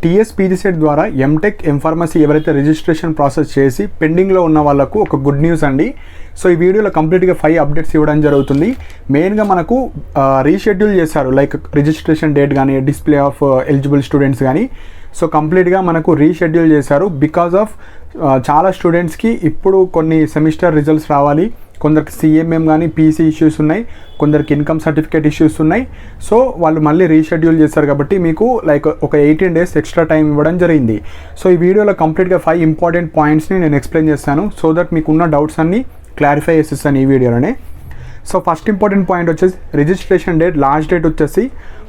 టీఎస్పీజీ set ద్వారా MTech M Pharmacy ఎవరైతే registration process చేసి పెండింగ్లో ఉన్న వాళ్ళకు ఒక గుడ్ న్యూస్ అండి. సో ఈ వీడియోలో కంప్లీట్గా 5 అప్డేట్స్ ఇవ్వడం జరుగుతుంది. మెయిన్గా మనకు రీషెడ్యూల్ చేశారు, లైక్ రిజిస్ట్రేషన్ డేట్ కానీ డిస్ప్లే ఆఫ్ ఎలిజిబుల్ స్టూడెంట్స్ కానీ. సో కంప్లీట్గా మనకు రీషెడ్యూల్ చేశారు బికాజ్ ఆఫ్ చాలా స్టూడెంట్స్కి ఇప్పుడు కొన్ని సెమిస్టర్ రిజల్ట్స్ రావాలి. కొందరికి సిఎంఎం కానీ పీసీ ఇష్యూస్ ఉన్నాయి, కొందరికి ఇన్కమ్ సర్టిఫికేట్ ఇష్యూస్ ఉన్నాయి. సో వాళ్ళు మళ్ళీ రీషెడ్యూల్ చేస్తారు కాబట్టి మీకు లైక్ ఒక 18 days ఎక్స్ట్రా టైం ఇవ్వడం జరిగింది. సో ఈ వీడియోలో కంప్లీట్గా 5 ఇంపార్టెంట్ పాయింట్స్ని నేను ఎక్స్ప్లెయిన్ చేస్తాను, సో దట్ మీకున్న డౌట్స్ అన్ని క్లారిఫై చేసేస్తాను ఈ వీడియోలోనే. సో ఫస్ట్ ఇంపార్టెంట్ పాయింట్ వచ్చేసి రిజిస్ట్రేషన్ డేట్, లాస్ట్ డేట్ వచ్చేసి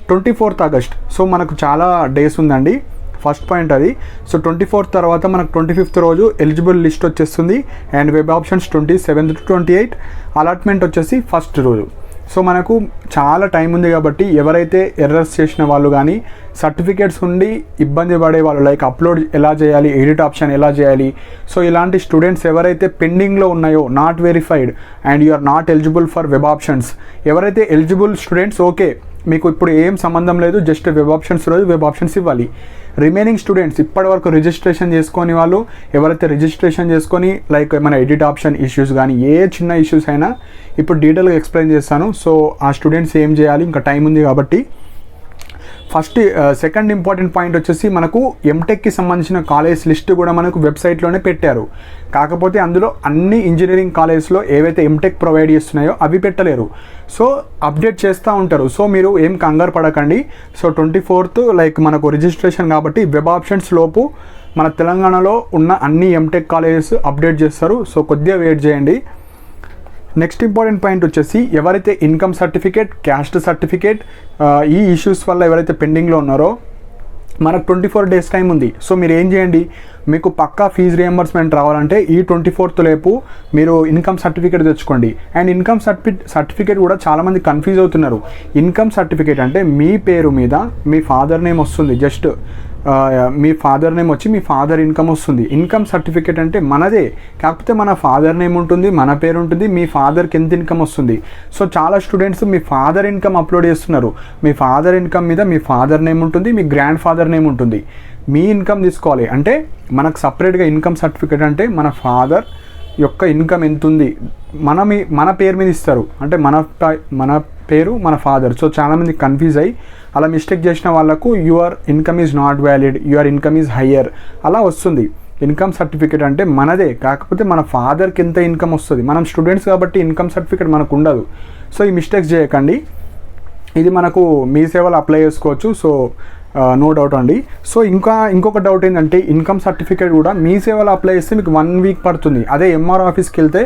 24th August. సో మనకు చాలా డేస్ ఉందండి. ఫస్ట్ పాయింట్ అది. సో 24th తర్వాత మనకు 25th రోజు ఎలిజిబుల్ లిస్ట్ వచ్చేస్తుంది and web options 27th to 28, allotment వచ్చేసి ఫస్ట్ రోజు. సో మనకు చాలా టైం ఉంది కాబట్టి ఎవరైతే ఎర్రర్స్ చేసిన వాళ్ళు కానీ సర్టిఫికేట్స్ ఉండి ఇబ్బంది పడే వాళ్ళు, లైక్ అప్లోడ్ ఎలా చేయాలి, ఎడిట్ ఆప్షన్ ఎలా చేయాలి, సో ఇలాంటి స్టూడెంట్స్ ఎవరైతే పెండింగ్లో ఉన్నాయో, not verified and you are not eligible for web options, ఎవరైతే ఎలిజిబుల్ స్టూడెంట్స్ ఓకే మీకు ఇప్పుడు ఏం సంబంధం లేదు, జస్ట్ వెబ్ ఆప్షన్స్ రోజు వెబ్ ఆప్షన్స్ ఇవ్వాలి. రిమైనింగ్ స్టూడెంట్స్ ఇప్పటివరకు రిజిస్ట్రేషన్ చేసుకొని వాళ్ళు ఎవరైతే రిజిస్ట్రేషన్ చేసుకొని లైక్ మన ఎడిట్ ఆప్షన్ ఇష్యూస్ కానీ ఏ చిన్న ఇష్యూస్ అయినా ఇప్పుడు డీటెయిల్గా ఎక్స్ప్లెయిన్ చేస్తాను. సో ఆ స్టూడెంట్స్ ఏం చేయాలి, ఇంకా టైం ఉంది కాబట్టి. సెకండ్ ఇంపార్టెంట్ పాయింట్ వచ్చేసి మనకు ఎంటెక్కి సంబంధించిన కాలేజ్ లిస్ట్ కూడా మనకు వెబ్సైట్లోనే పెట్టారు. కాకపోతే అందులో అన్ని ఇంజనీరింగ్ కాలేజ్లో ఏవైతే ఎంటెక్ ప్రొవైడ్ చేస్తున్నాయో అవి పెట్టలేరు. సో అప్డేట్ చేస్తూ ఉంటారు. సో మీరు ఏం కంగారు పడకండి. సో 24th లైక్ మనకు రిజిస్ట్రేషన్ కాబట్టి వెబ్ ఆప్షన్స్ లోపు మన తెలంగాణలో ఉన్న అన్ని ఎంటెక్ కాలేజెస్ అప్డేట్ చేస్తారు. సో కొద్దిగా వెయిట్ చేయండి. నెక్స్ట్ ఇంపార్టెంట్ పాయింట్ వచ్చేసి ఎవరైతే ఇన్కమ్ సర్టిఫికేట్, క్యాస్ట్ సర్టిఫికేట్ ఈ ఇష్యూస్ వల్ల ఎవరైతే పెండింగ్లో ఉన్నారో మనకు 24 days టైం ఉంది. సో మీరు ఏం చేయండి, మీకు పక్కా ఫీజు రియంబర్స్మెంట్ రావాలంటే ఈ 24th లోపు మీరు ఇన్కమ్ సర్టిఫికేట్ తెచ్చుకోండి. అండ్ ఇన్కమ్ సర్టిఫికేట్ కూడా చాలామంది కన్ఫ్యూజ్ అవుతున్నారు. ఇన్కమ్ సర్టిఫికేట్ అంటే మీ పేరు మీద మీ ఫాదర్ నేమ్ వస్తుంది, జస్ట్ మీ ఫాదర్ నేమ్ వచ్చి మీ ఫాదర్ ఇన్కమ్ వస్తుంది. ఇన్కమ్ సర్టిఫికేట్ అంటే మనదే, కాకపోతే మన ఫాదర్ నేమ్ ఉంటుంది, మన పేరు ఉంటుంది, మీ ఫాదర్కి ఎంత ఇన్కమ్ వస్తుంది. సో చాలా స్టూడెంట్స్ మీ ఫాదర్ ఇన్కమ్ అప్లోడ్ చేస్తున్నారు. మీ ఫాదర్ ఇన్కమ్ మీద మీ ఫాదర్ నేమ్ ఉంటుంది, మీ గ్రాండ్ ఫాదర్ నేమ్ ఉంటుంది. మీ ఇన్కమ్ తీసుకోవాలి అంటే మనకు సపరేట్గా ఇన్కమ్ సర్టిఫికేట్ అంటే మన ఫాదర్ యొక్క ఇన్కమ్ ఎంత ఉంది మన పేరు మీద ఇస్తారు, అంటే మన పేరు మన ఫాదర్. సో చాలామంది కన్ఫ్యూజ్ అయ్యి అలా మిస్టేక్ చేసిన వాళ్ళకు your income is not valid, your income is higher అలా వస్తుంది. ఇన్కమ్ సర్టిఫికేట్ అంటే మనదే, కాకపోతే మన ఫాదర్కి ఎంత ఇన్కమ్ వస్తుంది. మనం స్టూడెంట్స్ కాబట్టి ఇన్కమ్ సర్టిఫికేట్ మనకు ఉండదు. సో ఈ మిస్టేక్స్ చేయకండి. ఇది మనకు మీ సేవలో అప్లై చేసుకోవచ్చు. సో నో డౌట్ అండి. సో ఇంకొక డౌట్ ఏంటంటే ఇన్కమ్ సర్టిఫికేట్ కూడా మీ సేవలో అప్లై చేస్తే మీకు 1 week పడుతుంది. అదే ఎంఆర్ ఆఫీస్కి వెళ్తే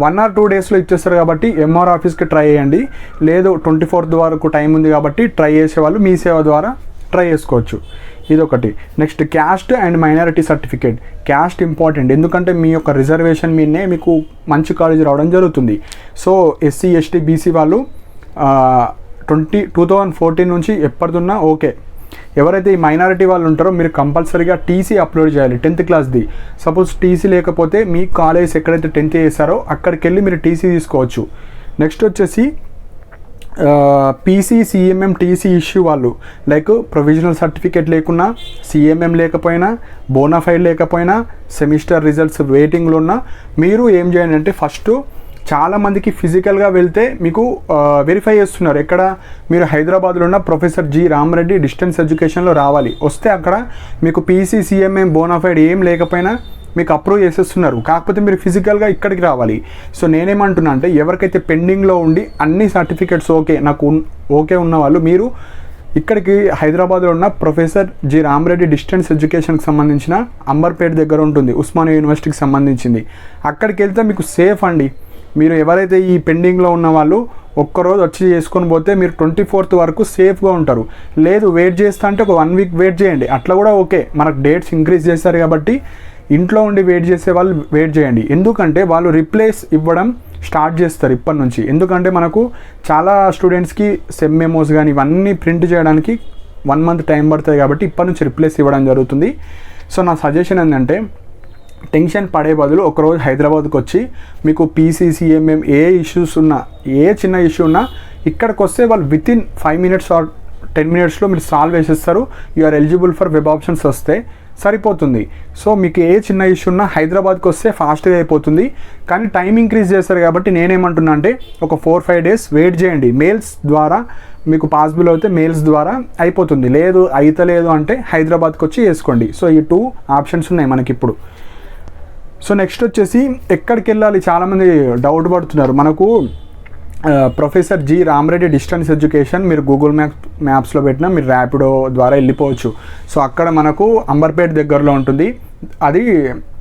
1 or 2 daysలో ఇచ్చేస్తారు కాబట్టి ఎంఆర్ ఆఫీస్కి ట్రై చేయండి. లేదు 24th వరకు టైం ఉంది కాబట్టి ట్రై చేసేవాళ్ళు మీ సేవ ద్వారా ట్రై చేసుకోవచ్చు. ఇదొకటి. Next caste and minority certificate. Caste important, ఎందుకంటే మీ యొక్క రిజర్వేషన్ మీదనే మీకు మంచి కాలేజ్ రావడం జరుగుతుంది. సో ఎస్సీ ఎస్టీ బీసీ వాళ్ళు 2014 నుంచి ఎప్పటిదున్నా ఓకే. ఎవరైతే ఈ మైనారిటీ వాళ్ళు ఉంటారో మీరు కంపల్సరీగా టీసీ అప్లోడ్ చేయాలి, 10th classది. సపోజ్ టీసీ లేకపోతే మీ కాలేజ్ ఎక్కడైతే 10th చేస్తారో అక్కడికి వెళ్ళి మీరు టీసీ తీసుకోవచ్చు. నెక్స్ట్ వచ్చేసి పీసీ సిఎంఎం టీసీ ఇష్యూ వాళ్ళు, లైక్ ప్రొవిజనల్ సర్టిఫికేట్ లేకున్నా, సిఎంఎం లేకపోయినా, బోనాఫైడ్ లేకపోయినా, సెమిస్టర్ రిజల్ట్స్ వెయిటింగ్లో ఉన్నా మీరు ఏం చేయండి అంటే ఫస్ట్ చాలామందికి ఫిజికల్గా వెళ్తే మీకు వెరిఫై చేస్తున్నారు. ఎక్కడ మీరు హైదరాబాద్లో ఉన్న ప్రొఫెసర్ జి రామరెడ్డి డిస్టెన్స్ ఎడ్యుకేషన్లో రావాలి. వస్తే అక్కడ మీకు పీసీ సిఎంఎం బోనాఫైడ్ ఏం లేకపోయినా మీకు అప్రూవ్ చేసేస్తున్నారు. కాకపోతే మీరు ఫిజికల్గా ఇక్కడికి రావాలి. సో నేనేమంటున్నా అంటే ఎవరికైతే పెండింగ్లో ఉండి అన్ని సర్టిఫికేట్స్ నాకు ఓకే ఉన్న వాళ్ళు మీరు ఇక్కడికి హైదరాబాద్లో ఉన్న ప్రొఫెసర్ జి రామరెడ్డి డిస్టెన్స్ ఎడ్యుకేషన్కి సంబంధించిన అంబర్పేట దగ్గర ఉంటుంది, ఉస్మానియా యూనివర్సిటీకి సంబంధించింది. అక్కడికి వెళ్తే మీకు సేఫ్ అండి. మీరు ఎవరైతే ఈ పెండింగ్లో ఉన్న వాళ్ళు ఒక్కరోజు వచ్చి చేసుకొని పోతే మీరు 24th వరకు సేఫ్గా ఉంటారు. లేదు వెయిట్ చేస్తా అంటే ఒక 1 week వెయిట్ చేయండి, అట్లా కూడా ఓకే. మనకు డేట్స్ ఇంక్రీజ్ చేస్తారు కాబట్టి ఇంట్లో ఉండి వెయిట్ చేసే వాళ్ళు వెయిట్ చేయండి. ఎందుకంటే వాళ్ళు రిప్లేస్ ఇవ్వడం స్టార్ట్ చేస్తారు ఇప్పటి నుంచి. ఎందుకంటే మనకు చాలా స్టూడెంట్స్కి సెమ్ మెమోస్ కానీ ఇవన్నీ ప్రింట్ చేయడానికి 1 month టైం పడుతుంది కాబట్టి ఇప్పటి నుంచి రిప్లేస్ ఇవ్వడం జరుగుతుంది. సో నా సజెషన్ ఏంటంటే టెన్షన్ పడే బదులు ఒకరోజు హైదరాబాద్కి వచ్చి మీకు పీసీసీఎంఎం ఏ ఇష్యూస్ ఉన్నా, ఏ చిన్న ఇష్యూ ఉన్నా ఇక్కడికి వస్తే వాళ్ళు వితిన్ 5 minutes ఆర్ 10 minutesలో మీరు సాల్వ్ చేసేస్తారు. You are eligible for web options వస్తే సరిపోతుంది. సో మీకు ఏ చిన్న ఇష్యూ ఉన్నా హైదరాబాద్కి వస్తే ఫాస్ట్గా అయిపోతుంది. కానీ టైం ఇంక్రీజ్ చేస్తారు కాబట్టి నేనేమంటున్నా అంటే ఒక 4-5 days వెయిట్ చేయండి. మెయిల్స్ ద్వారా మీకు పాసిబుల్ అయితే మెయిల్స్ ద్వారా అయిపోతుంది. లేదు అయితలేదు అంటే హైదరాబాద్కి వచ్చి చేసుకోండి. సో ఈ 2 ఆప్షన్స్ ఉన్నాయి మనకి ఇప్పుడు. సో నెక్స్ట్ వచ్చేసి ఎక్కడికి వెళ్ళాలి, చాలామంది డౌట్ పడుతున్నారు. మనకు professor G Rama Reddy distance education మీరు గూగుల్ మ్యాప్స్లో పెట్టినా మీరు ర్యాపిడో ద్వారా వెళ్ళిపోవచ్చు. సో అక్కడ మనకు అంబర్పేట దగ్గరలో ఉంటుంది. అది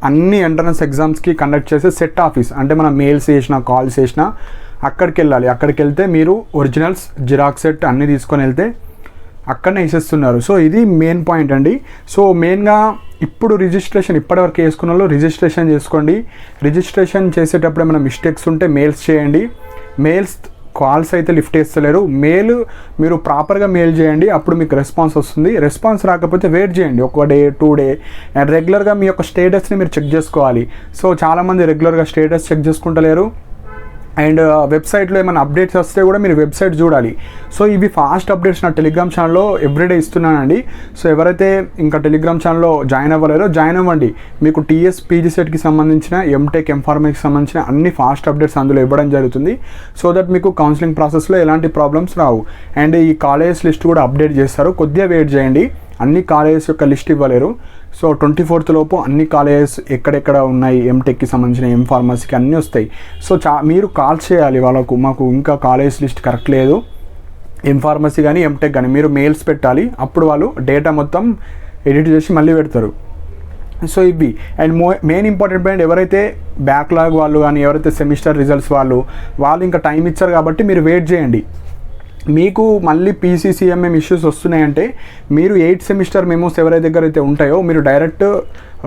అన్ని ఎంట్రన్స్ ఎగ్జామ్స్కి కండక్ట్ చేసే సెట్ ఆఫీస్. అంటే మనం మెయిల్స్ చేసినా కాల్స్ చేసినా అక్కడికి వెళ్ళాలి. అక్కడికి వెళ్తే మీరు ఒరిజినల్స్ జిరాక్స్ సెట్ అన్నీ తీసుకొని వెళ్తే అక్కడనే వేసేస్తున్నారు. సో ఇది మెయిన్ పాయింట్ అండి. సో మెయిన్గా ఇప్పుడు రిజిస్ట్రేషన్ ఇప్పటివరకు వేసుకున్న వాళ్ళు రిజిస్ట్రేషన్ చేసుకోండి. రిజిస్ట్రేషన్ చేసేటప్పుడు ఏమైనా మిస్టేక్స్ ఉంటే మెయిల్స్ చేయండి. మెయిల్స్ కాల్స్ అయితే లిఫ్ట్ చేస్తలేరు. మెయిల్ మీరు ప్రాపర్గా మెయిల్ చేయండి, అప్పుడు మీకు రెస్పాన్స్ వస్తుంది. రెస్పాన్స్ రాకపోతే వెయిట్ చేయండి 1 day 2 day. అండ్ రెగ్యులర్గా మీ యొక్క స్టేటస్ని మీరు చెక్ చేసుకోవాలి. సో చాలామంది రెగ్యులర్గా స్టేటస్ చెక్ చేసుకుంటలేరు. అండ్ వెబ్సైట్లో ఏమైనా అప్డేట్స్ వస్తే కూడా మీరు వెబ్సైట్ చూడాలి. సో ఇవి ఫాస్ట్ అప్డేట్స్ నా టెలిగ్రామ్ ఛానల్లో ఎవ్రీడే ఇస్తున్నానండి. సో ఎవరైతే ఇంకా టెలిగ్రామ్ ఛానల్లో జాయిన్ అవ్వలేరో జాయిన్ అవ్వండి. మీకు టీఎస్ పీజీ సెట్కి సంబంధించిన ఎంటెక్ ఎంఫార్మసీకి సంబంధించిన అన్ని ఫాస్ట్ అప్డేట్స్ అందులో ఇవ్వడం జరుగుతుంది. సో దట్ మీకు కౌన్సిలింగ్ ప్రాసెస్లో ఎలాంటి ప్రాబ్లమ్స్ రావు. అండ్ ఈ కాలేజ్ లిస్ట్ కూడా అప్డేట్ చేస్తారు, కొద్దిగా వెయిట్ చేయండి. అన్ని కాలేజెస్ యొక్క లిస్ట్ ఇవ్వలేరు. సో 24th లోపు అన్ని కాలేజెస్ ఎక్కడెక్కడ ఉన్నాయి ఎంటెక్కి సంబంధించిన ఎంఫార్మసీకి అన్నీ వస్తాయి. సో మీరు కాల్ చేయాలి వాళ్ళకు, మాకు ఇంకా కాలేజ్ లిస్ట్ కరెక్ట్ లేదు ఎంఫార్మసీ కానీ ఎంటెక్ కానీ, మీరు మెయిల్స్ పెట్టాలి. అప్పుడు వాళ్ళు డేటా మొత్తం ఎడిట్ చేసి మళ్ళీ పెడతారు. సో ఇవి అండ్ మెయిన్ ఇంపార్టెంట్ పాయింట్, ఎవరైతే బ్యాక్లాగ్ వాళ్ళు కానీ ఎవరైతే సెమిస్టర్ రిజల్ట్స్ వాళ్ళు ఇంకా టైం ఇచ్చారు కాబట్టి మీరు వెయిట్ చేయండి. మీకు మళ్ళీ పీసీసీఎంఎం ఇష్యూస్ వస్తున్నాయంటే మీరు 8th సెమిస్టర్ మెమోస్ ఎవరైతే దగ్గర అయితే ఉంటాయో మీరు డైరెక్ట్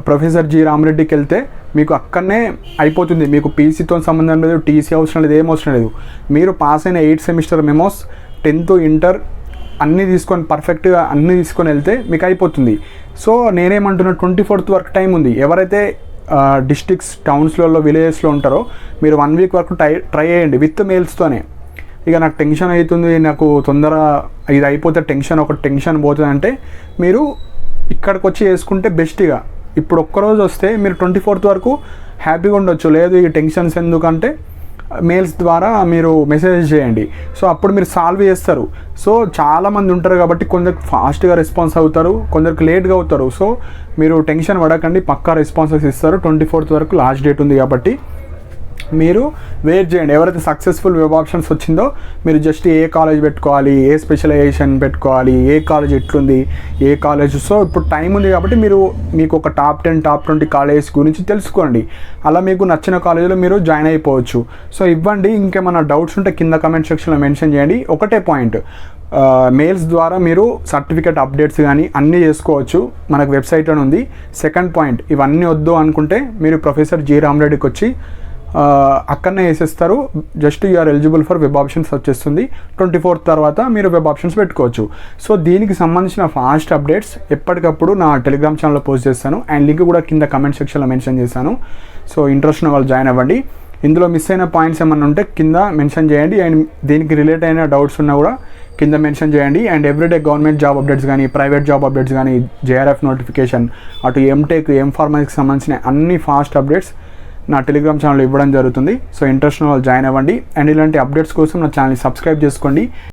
ప్రొఫెసర్ జి రామరెడ్డికి వెళ్తే మీకు అక్కడనే అయిపోతుంది. మీకు పీసీతో సంబంధం లేదు, టీసీ అవసరం లేదు, ఏం అవసరం లేదు. మీరు పాస్ అయిన 8th semester memos 10th inter అన్నీ తీసుకొని పర్ఫెక్ట్గా అన్నీ తీసుకొని వెళ్తే మీకు అయిపోతుంది. సో నేనేమంటున్నా 24th వరకు టైం ఉంది. ఎవరైతే డిస్ట్రిక్ట్స్ టౌన్స్లలో విలేజెస్లో ఉంటారో మీరు 1 week వరకు ట్రై చేయండి విత్ మెయిల్స్తోనే. ఇక నాకు టెన్షన్ అవుతుంది, నాకు తొందర ఇది అయిపోతే టెన్షన్ పోతుంది అంటే మీరు ఇక్కడికి వచ్చి వేసుకుంటే బెస్ట్గా. ఇప్పుడు ఒక్కరోజు వస్తే మీరు 24th వరకు హ్యాపీగా ఉండొచ్చు. లేదు ఈ టెన్షన్స్ ఎందుకంటే మెయిల్స్ ద్వారా మీరు మెసేజ్ చేయండి. సో అప్పుడు మీరు సాల్వ్ చేస్తారు. సో చాలామంది ఉంటారు కాబట్టి కొందరికి ఫాస్ట్గా రెస్పాన్స్ అవుతారు, కొందరికి లేట్గా అవుతారు. సో మీరు టెన్షన్ పడకండి, పక్కా రెస్పాన్సెస్ ఇస్తారు. 24th వరకు లాస్ట్ డేట్ ఉంది కాబట్టి మీరు వెయిట్ చేయండి. ఎవరైతే సక్సెస్ఫుల్ వెబ్ ఆప్షన్స్ వచ్చిందో మీరు జస్ట్ ఏ కాలేజ్ పెట్టుకోవాలి, ఏ స్పెషలైజేషన్ పెట్టుకోవాలి, ఏ కాలేజ్ ఎట్లుంది, ఏ కాలేజ్. సో ఇప్పుడు టైం ఉంది కాబట్టి మీకు ఒక టాప్ 10 టాప్ 20 కాలేజెస్ గురించి తెలుసుకోండి. అలా మీకు నచ్చిన కాలేజీలో మీరు జాయిన్ అయిపోవచ్చు. సో ఇవ్వండి. ఇంకేమైనా డౌట్స్ ఉంటే కింద కమెంట్ సెక్షన్లో మెన్షన్ చేయండి. ఒకటే పాయింట్, మెయిల్స్ ద్వారా మీరు సర్టిఫికేట్ అప్డేట్స్ కానీ అన్నీ చేసుకోవచ్చు, మనకు వెబ్సైట్లోనే ఉంది. సెకండ్ పాయింట్, ఇవన్నీ వద్దు అనుకుంటే మీరు ప్రొఫెసర్ జి రామరెడ్డికి వచ్చి అక్కడనే వేసేస్తారు. Just you are eligible for web options వచ్చేస్తుంది. 24th తర్వాత మీరు వెబ్ ఆప్షన్స్ పెట్టుకోవచ్చు. సో దీనికి సంబంధించిన ఫాస్ట్ అప్డేట్స్ ఎప్పటికప్పుడు నా టెలిగ్రామ్ ఛానల్లో పోస్ట్ చేస్తాను. అండ్ లింక్ కూడా కింద కమెంట్ సెక్షన్లో మెన్షన్ చేశాను. సో ఇంట్రెస్ట్ ఉన్న వాళ్ళు జాయిన్ అవ్వండి. ఇందులో మిస్ అయిన పాయింట్స్ ఏమన్నా ఉంటే కింద మెన్షన్ చేయండి. అండ్ దీనికి రిలేట్ అయిన డౌట్స్ ఉన్నా కూడా కింద మెన్షన్ చేయండి. And everyday government job updates కానీ ప్రైవేట్ జాబ్ అప్డేట్స్ కానీ జేఆర్ఎఫ్ నోటిఫికేషన్ అటు ఎంటెక్ ఎంఫార్మసీకి సంబంధించిన అన్ని ఫాస్ట్ అప్డేట్స్ నా టెలిగ్రామ్ ఛానల్లో ఇవ్వడం జరుగుతుంది. సో ఇంట్రెస్ట్ ఉన్న వాళ్ళు జాయిన్ అవ్వండి. అండ్ ఇలాంటి అప్డేట్స్ కోసం నా ఛానల్ని సబ్స్క్రైబ్ చేసుకోండి.